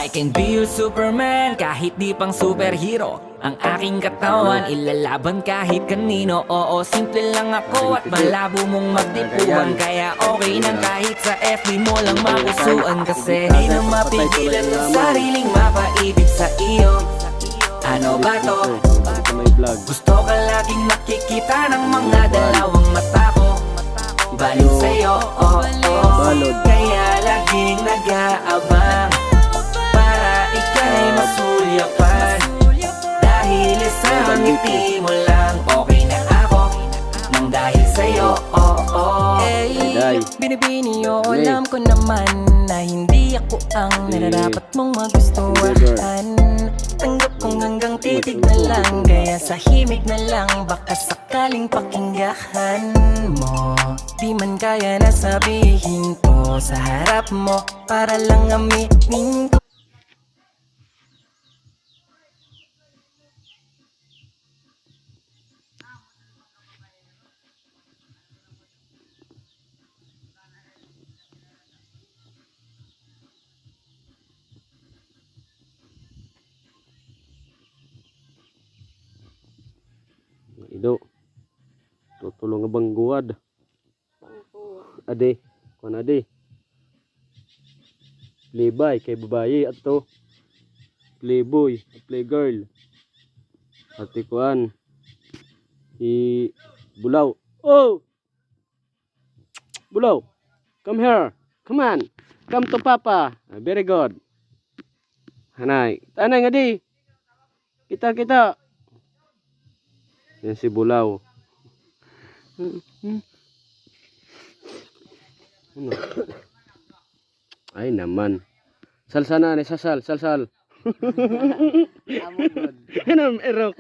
can be your Superman kahit di pang superhero. Ang aking katawan ilalaban kahit kanino. Oo, simple lang ako at malabo mong magtipuan. Kaya okay nang kahit sa FB mo lang mapusuan. Kasi di na mapigilan ang sariling mapaibig sa iyo. Ano ba to? Gusto ka laging nakikita ng mga dalawang mata ko. Balik sa'yo, oh, oh. Kaya laging nag-aabang para ika'y masulyapan. Dahil sa ngiti mo lang okay na ako. Nang dahil sa'yo, oh, oh. Hey, binibini, oh, alam ko naman na hindi ako ang nararapat mong magustuhan. Tanggap kong hanggang titig na lang, kaya sa himig na lang baka sakaling pakinggahan mo. Di man kaya na sabihin to sa harap mo para lang aminin ko. Ido tutulong nga bangguad ade kon ade playbay kay babaye ato playboy playgirl ate kuan i bulaw. Oh bulaw, come here, come on, come to papa. Very good. Hanay tanay nga di kita yan si bulaw. Ano? Ay naman. Salsana ni sasal. Ano erok.